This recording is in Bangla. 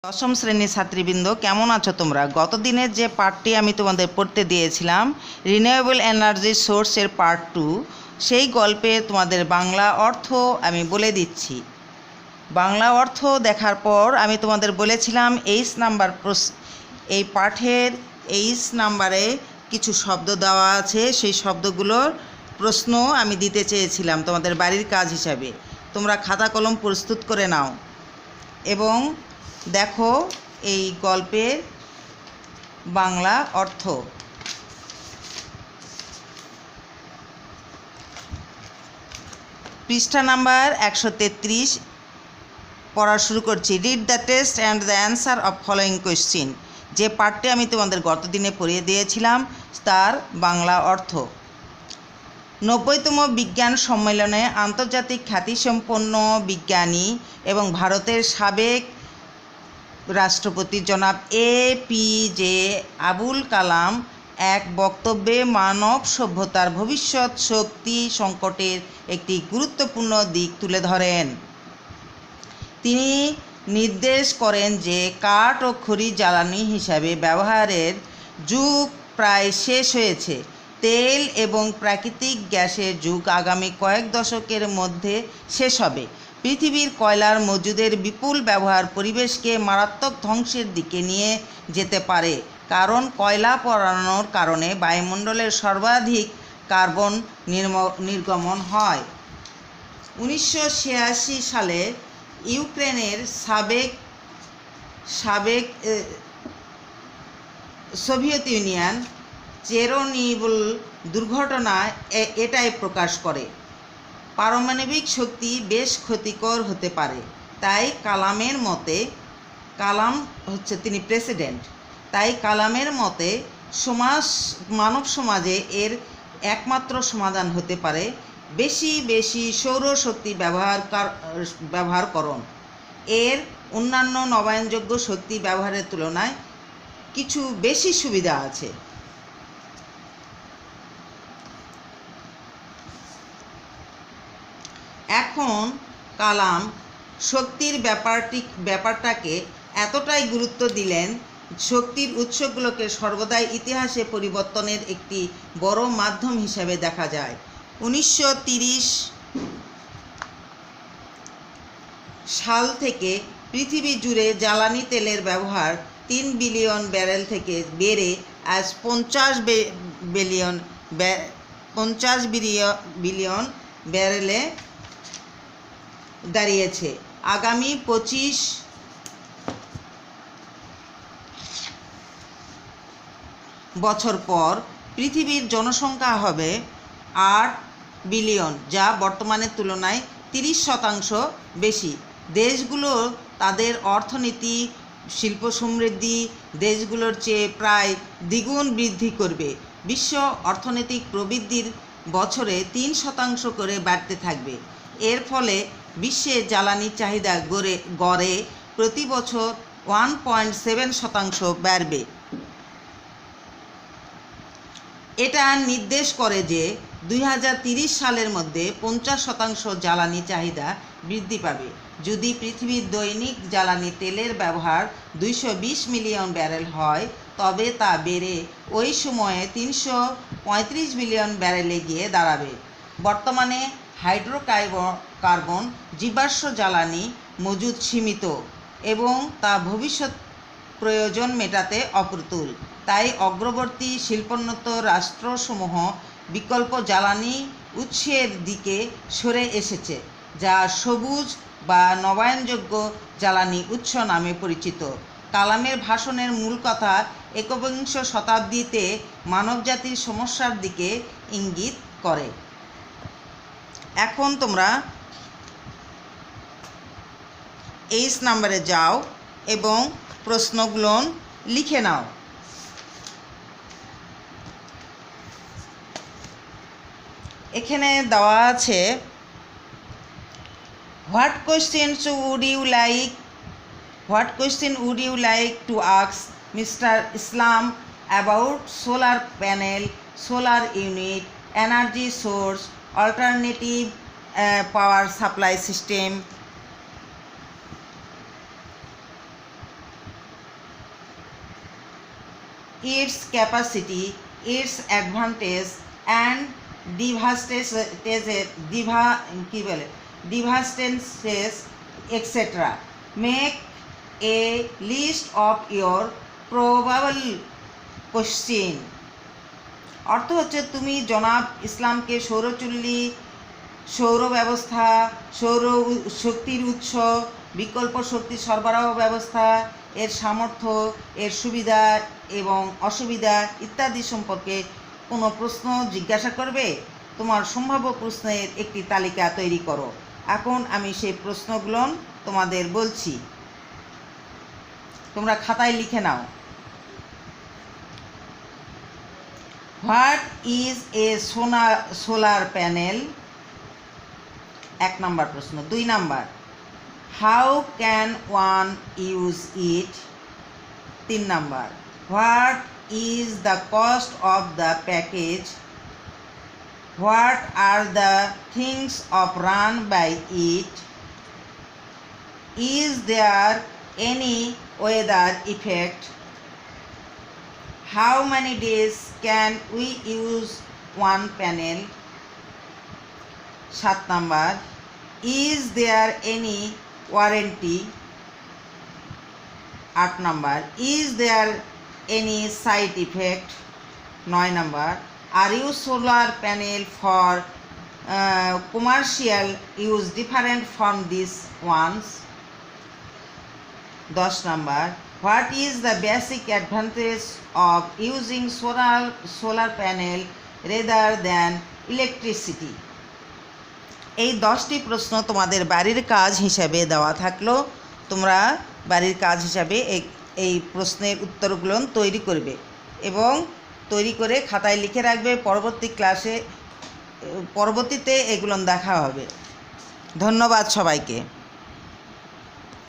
দশম শ্রেণীর ছাত্রীবৃন্দ, কেমন আছো তোমরা? গত দিনের যে পার্টটি আমি তোমাদের পড়তে দিয়েছিলাম, রিনিউয়েবল এনার্জি সোর্সের পার্ট 2, সেই গল্পে তোমাদের বাংলা অর্থ আমি বলে দিচ্ছি। বাংলা অর্থ দেখার পর আমি তোমাদের বলেছিলাম এই পাঠের এইচ নাম্বারে কিছু শব্দ দেওয়া আছে, সেই শব্দগুলোর প্রশ্ন আমি দিতে চেয়েছিলাম তোমাদের বাড়ির কাজ হিসাবে। তোমরা খাতা কলম প্রস্তুত করে নাও এবং দেখো এই গল্পের বাংলা অর্থ। পৃষ্ঠা নাম্বার 133 পড়া শুরু করছি। Read the text and the answer of following question. যে পার্টটি আমি তোমাদের গত দিনে পড়িয়ে দিয়েছিলাম তার বাংলা অর্থ। 90তম বিজ্ঞান সম্মেলনে আন্তর্জাতিক খ্যাতিসম্পন্ন বিজ্ঞানী এবং ভারতের সাবেক রাষ্ট্রপতি জনাব APJ আবুল কালাম এক বক্তব্যে মানব সভ্যতার ভবিষ্যৎ শক্তি সংকটের একটি গুরুত্বপূর্ণ দিক তুলে ধরেন। তিনি নির্দেশ করেন যে কাঠ ও খড়ি জ্বালানি হিসাবে ব্যবহারের যুগ প্রায় শেষ হয়েছে। তেল এবং প্রাকৃতিক গ্যাসের যুগ আগামী কয়েক দশকের মধ্যে শেষ হবে। পৃথিবীর কয়লার মজুদের বিপুল ব্যবহার পরিবেশকে মারাত্মক ধ্বংসের দিকে নিয়ে যেতে পারে, কারণ কয়লা পোড়ানোর কারণে বায়ুমণ্ডলের সর্বাধিক কার্বন নির্গমন হয়। 1986 সালে ইউক্রেনের সাবেক সোভিয়েত ইউনিয়ন চেরনোবিল দুর্ঘটনায় এটাই প্রকাশ করে। পারমাণবিক শক্তি বেশ ক্ষতিকর হতে পারে। তাই কালামের মতে, তিনি প্রেসিডেন্ট, তাই কালামের মতে মানব সমাজে এর একমাত্র সমাধান হতে পারে বেশি বেশি সৌরশক্তি ব্যবহারকরণ। এর অন্যান্য নবায়নযোগ্য শক্তি ব্যবহারের তুলনায় কিছু বেশি সুবিধা আছে। এখন কালাম শক্তির ব্যাপারটাকে এতটাই গুরুত্ব দিলেন, শক্তির উৎসগুলোকে সর্বদাই ইতিহাসে পরিবর্তনের একটি বড় মাধ্যম হিসেবে দেখা যায়। 1930 সাল থেকে পৃথিবী জুড়ে জ্বালানি তেলের ব্যবহার 3 বিলিয়ন ব্যারেল থেকে বেড়ে আজ 50 বিলিয়ন ব্যারেলে দাঁড়িয়েছে। আগামী 25 বছর পর পৃথিবীর জনসংখ্যা হবে 8 বিলিয়ন, যা বর্তমানের তুলনায় 30% বেশি। দেশগুলো তাদের অর্থনীতি শিল্প সমৃদ্ধি দেশগুলোর চেয়ে প্রায় দ্বিগুণ বৃদ্ধি করবে। বিশ্ব অর্থনৈতিক প্রবৃদ্ধির বছরে 3% করে বাড়তে থাকবে। এর ফলে বিশ্বে জ্বালানি চাহিদা গড়ে প্রতি বছর 1.7% বাড়বে। এটা নির্দেশ করে যে 2030 সালের মধ্যে 50% জ্বালানি চাহিদা বৃদ্ধি পাবে। যদি পৃথিবীর দৈনিক জ্বালানি তেলের ব্যবহার 220 মিলিয়ন ব্যারেল হয়, তবে তা বেড়ে ওই সময়ে 335 বিলিয়ন ব্যারেলে গিয়ে দাঁড়াবে। বর্তমানে হাইড্রোকার্বন জীবাশ্ম জ্বালানি মজুদ সীমিত এবং তা ভবিষ্যৎ প্রয়োজন মেটাতে অপ্রতুল। তাই অগ্রবর্তী শিল্পোন্নত রাষ্ট্রসমূহ বিকল্প জ্বালানি উৎসের দিকে সরে এসেছে, যা সবুজ বা নবায়নযোগ্য জ্বালানি উৎস নামে পরিচিত। কালামের ভাষণের মূল কথা 21 শতাব্দীতে মানবজাতির সমস্যার দিকে ইঙ্গিত করে। এখন তোমরা এইচ নাম্বারে যাও এবং প্রশ্নগুলো লিখে নাও। এখানে দেওয়া আছে, what question would you like to ask mister Islam about solar panel, solar unit, energy source, alternative power supply system. its capacity, its advantage and devastations, etc. Make a list of your probable question. অর্থ হচ্ছে তুমি জনাব ইসলামকে সৌরচুল্লী, সৌর ব্যবস্থা, সৌর শক্তির উৎস, বিকল্প শক্তি সরবরাহ ব্যবস্থা, এর সামর্থ্য, এর সুবিধা এবং অসুবিধা ইত্যাদি সম্পর্কে কোনো প্রশ্ন জিজ্ঞাসা করবে। তোমার সম্ভাব্য প্রশ্নের একটি তালিকা তৈরি করো। এখন আমি সেই প্রশ্নগুলো তোমাদের বলছি, তোমরা খাতায় লিখে নাও। What is a solar panel? 1 নম্বর প্রশ্ন। 2 নম্বর, how can one use it? 3 নম্বর, what is the cost of the package? What are the things of run by it? Is there any weather effect? How many days can we use one panel? 7 number, is there any warranty? 8 number, is there any side effect? 9 number, are your solar panel for commercial use different from these ones? 10 number, what is the basic advantage of using solar panel rather than electricity? এই 10টি প্রশ্ন তোমাদের বাড়ির কাজ হিসাবে দেওয়া থাকলো। তোমরা বাড়ির কাজ হিসাবে এই প্রশ্নের উত্তরগুলো তৈরি করবে এবং তৈরি করে খাতায় লিখে রাখবে। পরবর্তীতে এগুলো দেখা হবে। ধন্যবাদ সবাইকে।